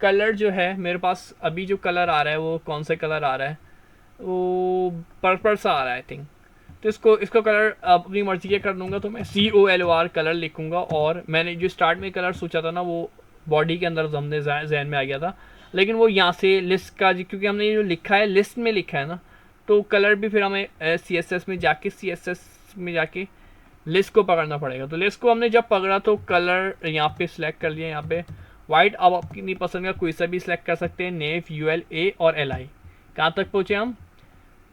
कलर जो है मेरे पास अभी जो कलर आ रहा है वो कौन सा कलर आ रहा है, वो पर्पल सा आ रहा है आई थिंक। तो इसको कलर अपनी मर्जी के कर दूंगा। तो मैं COLOR कलर लिखूंगा, और मैंने जो स्टार्ट में कलर सोचा था ना, वो बॉडी के अंदर हमने जहन में आ गया था, लेकिन वो यहाँ से लिस्ट का, क्योंकि हमने जो लिखा है लिस्ट में लिखा है ना, तो कलर भी फिर हमें CSS में जाके लिस्ट को पकड़ना पड़ेगा। तो लिस्ट को हमने जब पकड़ा तो कलर यहाँ पे सिलेक्ट कर लिया, यहाँ पे वाइट। अब अपनी पसंद का कोई सा भी सिलेक्ट कर सकते हैं, नेफ यूएल ए और एल आई। कहाँ तक पहुँचे हम,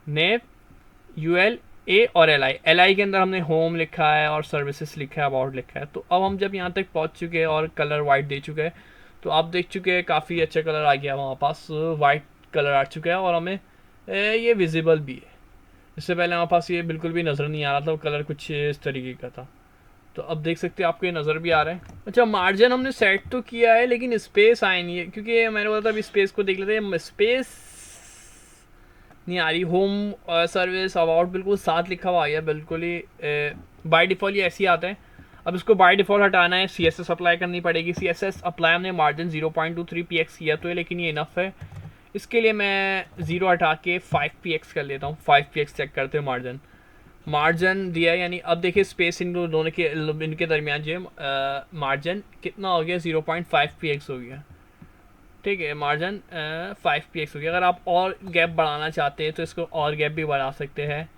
नेफ यूएल ए और एल आई के अंदर हमने होम लिखा है और सर्विसेज लिखा है, अबाउट लिखा है। तो अब हम जब यहाँ तक पहुँच चुके हैं और कलर वाइट दे चुके हैं, तो आप देख चुके हैं काफ़ी अच्छा कलर आ गया वहाँ पास, वाइट कलर आ चुका है, और हमें ये विजिबल भी है। इससे पहले हमारे पास ये बिल्कुल भी नज़र नहीं आ रहा था, वो कलर कुछ इस तरीके का था। तो अब देख सकते हैं आपको ये नज़र भी आ रहा है। अच्छा मार्जिन हमने सेट तो किया है, लेकिन स्पेस आई नहीं है, क्योंकि मैंने बोला था अभी स्पेस को देख लेते हैं, स्पेस नहीं आ रही। होम सर्विस अबाउट बिल्कुल साथ लिखा हुआ है, बिल्कुल ही बाय डिफ़ॉल्ट ये ऐसे ही आता है। अब इसको बाय डिफ़ॉल्ट हटाना है, CSS अप्लाई करनी पड़ेगी। CSS अप्लाई हमने मार्जिन 0.23 px किया तो है, लेकिन ये इनफ है। इसके लिए मैं 0 हटा के 5 px कर लेता हूँ। 5 px चेक करते हैं, मार्जिन दिया, यानी अब देखिए स्पेस इन दोनों के इनके दरमियान जो है मार्जिन कितना हो गया, 0.5 px हो गया। ठीक है, मार्जिन 5 px हो गया। अगर आप और गैप बढ़ाना चाहते हैं तो इसको और गैप भी बढ़ा सकते हैं।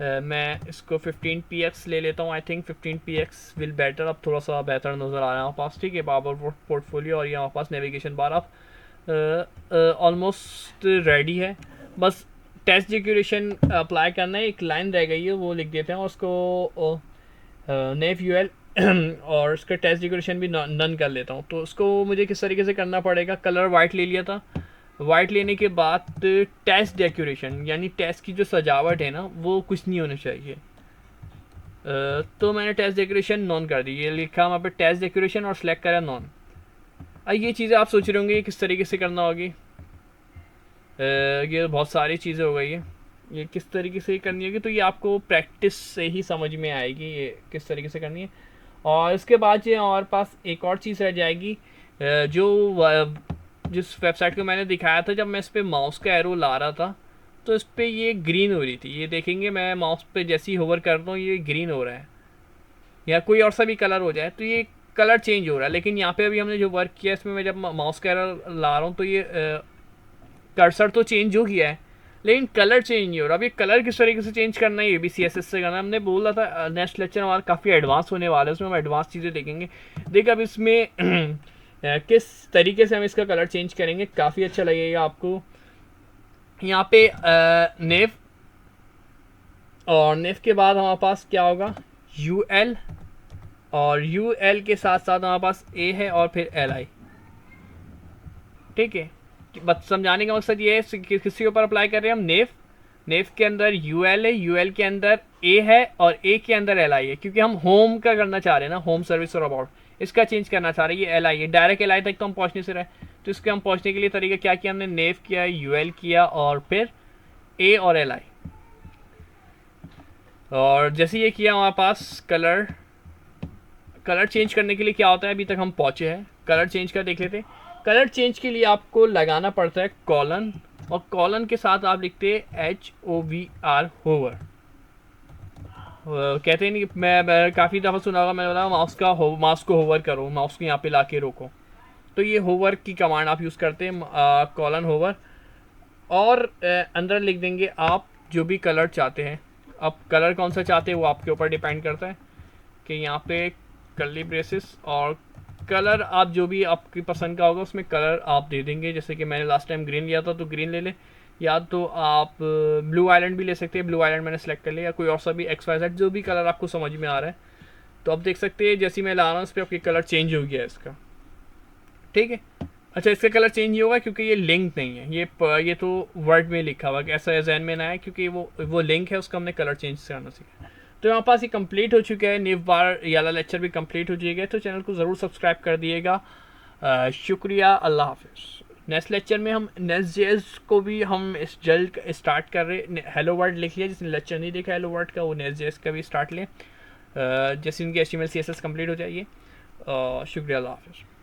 मैं इसको 15px ले लेता हूँ। I think 15px will better, अब थोड़ा सा बेहतर नज़र आ रहा है हमारे पास। ठीक है, पावर पोर्टफोलियो और ये हमारे पास नेविगेशन बार आप ऑलमोस्ट रेडी है। बस टेस्ट डेकोरेशन अप्लाई करना है, एक लाइन रह गई है वो लिख देते हैं और उसको नेव यूएल और उसका टेस्ट डेकोरेशन भी नन कर लेता हूँ। तो उसको मुझे किस तरीके से करना पड़ेगा, कलर वाइट ले लिया था, वाइट लेने के बाद टेस्ट डेकोरेशन यानी टेस्ट की जो सजावट है ना वो कुछ नहीं होनी चाहिए। तो मैंने टेस्ट डेकोरेशन नॉन कर दी, ये लिखा वहाँ पे टेस्ट डेकोरेशन और सिलेक्ट करा नॉन। अब ये चीज़ें आप सोच रहे होंगे किस तरीके से करना होगी, ये बहुत सारी चीज़ें हो गई है, ये किस तरीके से करनी होगी तो ये आपको प्रैक्टिस से ही समझ में आएगी ये किस तरीके से करनी है। और इसके बाद ये हमारे पास एक और चीज़ रह जाएगी, जो जिस वेबसाइट को मैंने दिखाया था जब मैं इस पर माउस का एरो ला रहा था तो इस पर ये ग्रीन हो रही थी। ये देखेंगे मैं माउस पे जैसे ही होवर करता हूँ ये ग्रीन हो रहा है, या कोई और सा भी कलर हो जाए तो ये कलर चेंज हो रहा है। लेकिन यहाँ पे अभी हमने जो वर्क किया इसमें मैं जब माउस का एरो ला रहा हूँ तो ये कर्सर तो चेंज हो गया है लेकिन कलर चेंज नहीं हो रहा। अब ये कलर किस तरीके से चेंज करना है ये भी CSS से करना है। हमने बोला था नेक्स्ट लेक्चर हमारा काफ़ी एडवांस होने वाला है, उसमें हम एडवांस चीज़ें देखेंगे। देख अब इसमें किस तरीके से हम इसका कलर चेंज करेंगे, काफ़ी अच्छा लगेगा आपको। यहाँ पे नेव और नेव के बाद हमारे पास क्या होगा UL, और UL के साथ साथ हमारे पास A है और फिर LI। ठीक है, बस समझाने का मकसद ये है किसी के ऊपर अप्लाई कर रहे हैं हम नेव, नेव के अंदर UL है, UL के अंदर A है और A के अंदर LI है, क्योंकि हम होम का करना चाह रहे हैं ना, होम सर्विस और अबाउट, इसका चेंज करना चाह रहे हैं। ये LI है, डायरेक्ट LI तक तो हम पहुंच नहीं से रहे, तो इसके हम पहुंचने के लिए तरीका क्या किया हमने, नेव किया, UL किया और फिर A और LI। और जैसे ये किया हमारे पास कलर चेंज करने के लिए क्या होता है, अभी तक हम पहुंचे हैं, कलर चेंज कर देख लेते हैं। कलर चेंज के लिए आपको लगाना पड़ता है कॉलन, और कॉलन के साथ आप लिखते हैं HOVR होवर। कहते नहीं, मैं काफ़ी दफ़ा सुना होगा, मैंने बोला माउस को होवर करो, माउस को यहाँ पे ला के रोको, तो ये होवर की कमांड आप यूज़ करते हैं, कॉलन होवर। और अंदर लिख देंगे आप जो भी कलर चाहते हैं। अब कलर कौन सा चाहते हैं वो आपके ऊपर डिपेंड करता है कि यहाँ पे कर्ली ब्रेसेस, और कलर आप जो भी आपकी पसंद का होगा उसमें कलर आप दे देंगे। जैसे कि मैंने लास्ट टाइम ग्रीन लिया था तो ग्रीन ले लें, या तो आप ब्लू आइलैंड भी ले सकते हैं, ब्लू आइलैंड मैंने सेलेक्ट कर लिया, या कोई और सा भी XYZ जो भी कलर आपको समझ में आ रहा है। तो आप देख सकते हैं जैसे मैं ला रहा हूँ इस पर आपकी कलर चेंज हो गया है इसका। ठीक है, अच्छा इसका कलर चेंज नहीं होगा क्योंकि ये लिंक नहीं है, ये तो वर्ड में लिखा हुआ, ऐसा जहन में ना है, क्योंकि वो लिंक है उसका हमने कलर चेंज करना सीखा। तो यहाँ पास ये कंप्लीट हो चुका है, नेव बार वाला लेक्चर भी कंप्लीट हो जाएगा। तो चैनल को ज़रूर सब्सक्राइब कर दिएगा। शुक्रिया, अल्लाह हाफिज़। नेक्स्ट लेक्चर में हम Nest.js को भी हम इस जल्द स्टार्ट कर रहे, हेलो वर्ड लिख लिया, जिसने लेक्चर नहीं देखा हेलो वर्ड का वो Nest.js का भी स्टार्ट लें, जैसे उनकी HTML CSS कंप्लीट हो जाइए। शुक्रिया, अल्लाह हाफिज़।